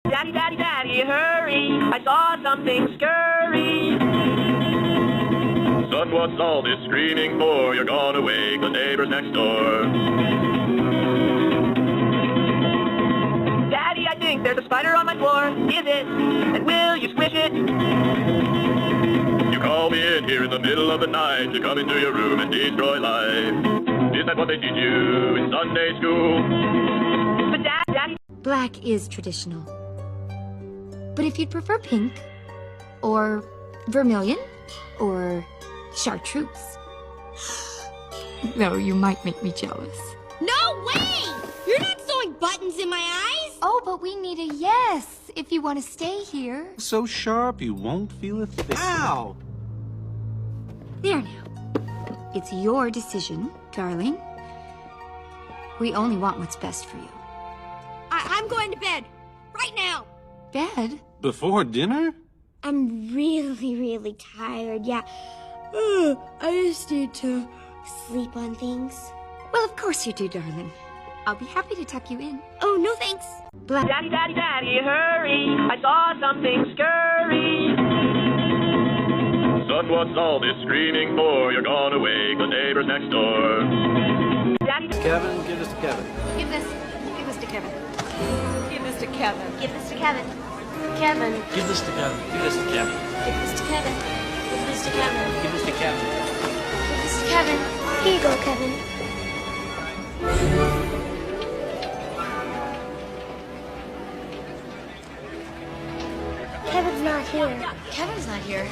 Daddy, daddy, daddy, hurry, I saw something scurry. Son, what's all this screaming for? You're gonna wake the neighbors next door. Daddy, I think there's a spider on my floor. Is it? And will you squish it? You call me in here in the middle of the night to come into your room and destroy life. Is that what they teach you in Sunday school? But Daddy... Black is traditional. But if you'd prefer pink, or vermilion, or chartreuse, though you might make me jealous. No way! You're not sewing buttons in my eyes! Oh, but we need a yes if you want to stay here. So sharp you won't feel a thing. Ow! There now. It's your decision, darling. We only want what's best for you. I'm going to bed. Right now. Bed? Before dinner? I'm really tired, yeah. I just need to sleep on things. Well, of course you do, darling. I'll be happy to tuck you in. Oh, no thanks. Black. Daddy, daddy, daddy, hurry, I saw something scurry. Son, what's all this screaming for? You're gonna wake the neighbors next door. Daddy... Kevin, give this to Kevin. Give this to Kevin. Give this to Kevin. Give this to Kevin. Kevin. Give this to Kevin. Give this to Kevin. Give this to Kevin. Give this to Kevin. Give this to Kevin. Give this to Kevin. Here you go, Kevin. Kevin's not here. Kevin's not here.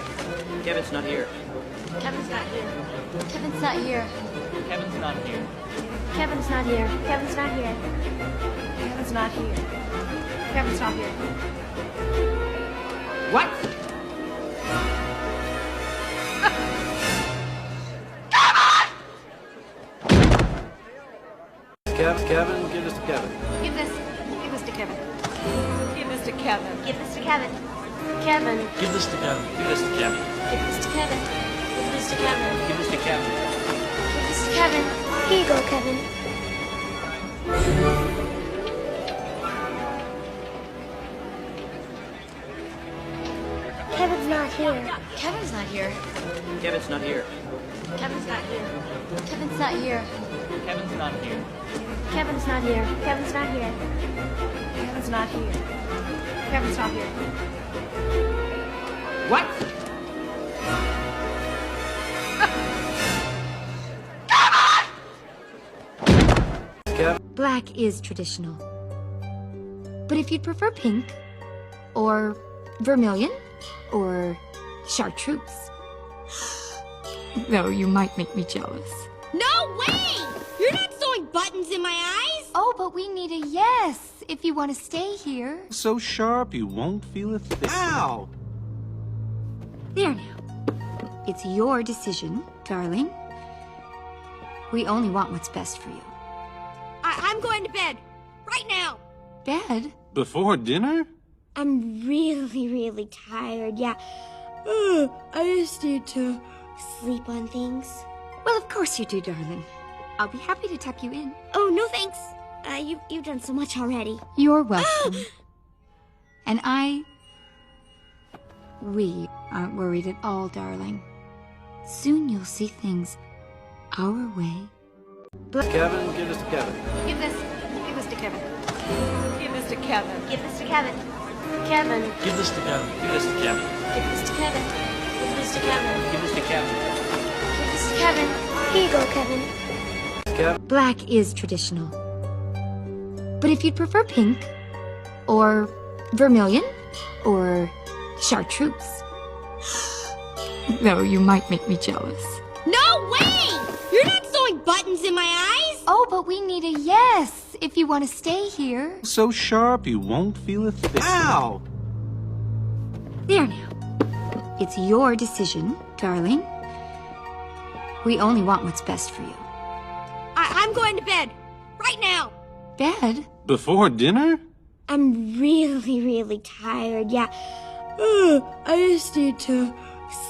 Kevin's not here. Kevin's not here. Kevin's not here. Kevin's not here. Kevin's not here. Kevin's not here. Kevin's not here. Kevin's not here. What? Kevin, give this to Kevin. Give this to Kevin. Give this to Kevin. Give this to Kevin. Kevin. Give this to Kevin. Give this to Kevin. Give this to Kevin. Give this to Kevin. Give this to Kevin. Give this to Kevin. Here you go, Kevin. Kevin's not here. Kevin's not here. Kevin's not here. Kevin's not here. Kevin's not here. Kevin's not here. Kevin's not here. Kevin's not here. Kevin's not here. Kevin's not here. What? Black is traditional. But if you'd prefer pink, or vermilion, or chartreuse, though you might make me jealous. No way! You're not sewing buttons in my eyes! Oh, but we need a yes if you want to stay here. So sharp you won't feel a thing. Ow! There now. It's your decision, darling. We only want what's best for you. I'm going to bed. Right now. Bed? Before dinner? I'm really tired, yeah. I just need to sleep on things. Well, of course you do, darling. I'll be happy to tuck you in. Oh, no thanks. You've done so much already. You're welcome. And we aren't worried at all, darling. Soon you'll see things our way. Kevin, give this to Kevin. Give this to Kevin. Give this to Kevin. Give this to Kevin. Kevin. Give this to Kevin. Give this to Kevin. Give this to Kevin. Give this to Kevin. Give this to Kevin. Give this to Kevin. Here you go, Kevin. Black is traditional. But if you'd prefer pink, or vermilion, or chartreuse, though you might make me jealous. No way! You're not sewing buttons in my eyes! Oh, but we need a yes if you want to stay here. So sharp you won't feel a thing. Ow! There now. It's your decision, darling. We only want what's best for you. I'm going to bed. Right now. Bed? Before dinner? I'm really tired, yeah. I just need to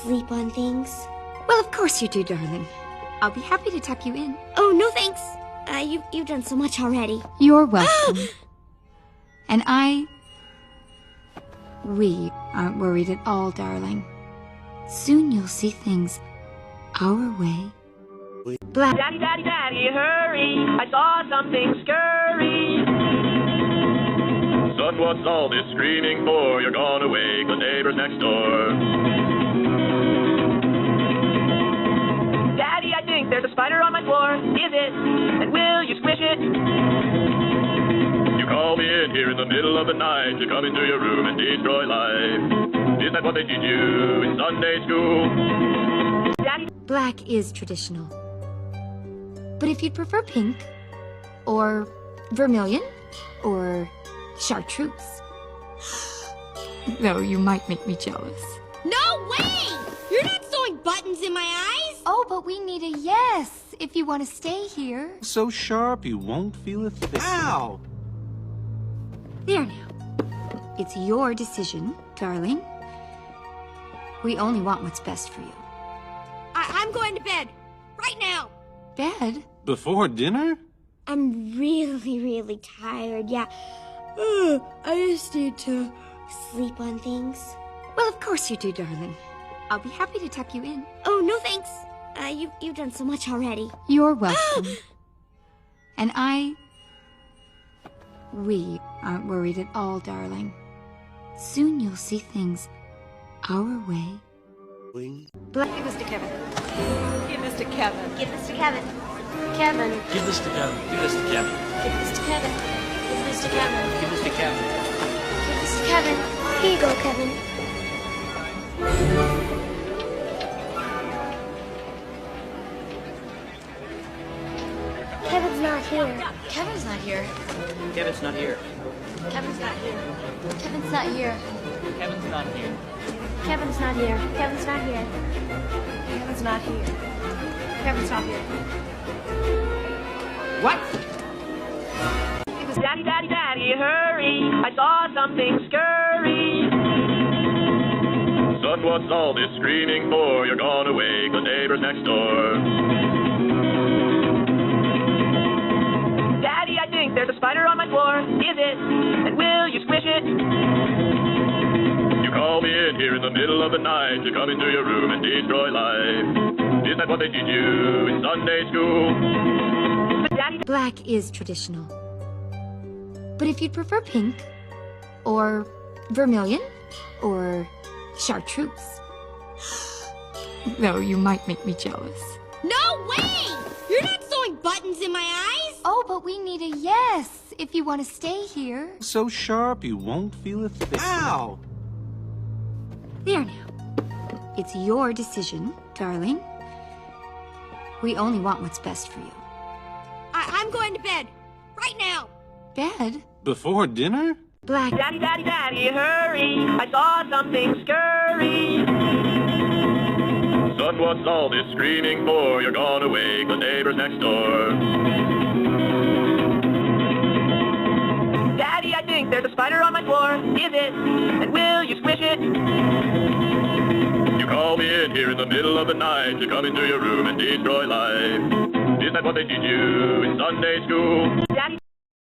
sleep on things. Well, of course you do, darling. I'll be happy to tuck you in. Oh, no thanks. You've done so much already. You're welcome. And We aren't worried at all, darling. Soon you'll see things our way. Black. Daddy, daddy, daddy, hurry. I saw something scurry. Son, what's all this screaming for? You're gone away, the neighbors next door. Daddy, I think there's a spider on my floor. Is it? And will you squish it? You call me in here in the middle of the night to come into your room and destroy life. Is that what they teach you in Sunday school? Daddy. Black is traditional. But if you'd prefer pink, or vermilion, or chartreuse, though you might make me jealous. No way! You're not sewing buttons in my eyes! Oh, but we need a yes if you want to stay here. So sharp you won't feel a thing. Ow! There now. It's your decision, darling. We only want what's best for you. I'm going to bed. Right now. Bed? Before dinner? I'm really, really tired. Yeah. I just need to sleep on things. Well, of course you do, darling. I'll be happy to tuck you in. Oh, no thanks. You've done so much already. You're welcome. And we aren't worried at all, darling. Soon you'll see things our way. Give this to Kevin. Give this to Kevin. Give this to Kevin. Kevin. Give this to Kevin. Give this to Kevin. Give this to Kevin. Give this to Kevin. Give this to Kevin. Give this to Kevin. Here you go, Kevin. Kevin's not here. Kevin's not here. Kevin's not here. Kevin's not here. Kevin's not here. Kevin's not here. Kevin's not here. Kevin's not here. Kevin's not here. Kevin's not here. What? Daddy, daddy, daddy, hurry. I saw something scurry. Son, what's all this screaming for? You're gone away, the neighbors next door. Daddy, I think there's a spider on my floor. Is it? And will you squish it? You call me in here in the middle of the night to come into your room and destroy life. Is that what they teach you in Sunday school? Daddy. Black is traditional. But if you'd prefer pink, or vermilion, or chartreuse, though you might make me jealous. No way! You're not sewing buttons in my eyes! Oh, but we need a yes if you want to stay here. So sharp you won't feel a thing. Ow! There now. It's your decision, darling. We only want what's best for you. I'm going to bed. Right now. Bed? Before dinner? Black. Daddy, daddy, daddy, hurry. I saw something scurry. Son, what's all this screaming for? You're gone away, the neighbors next door. Daddy, I think there's a spider on my floor. Is it? And will you squish it? You call me in here in the middle of the night to come into your room and destroy life. Is that what they teach you in Sunday school?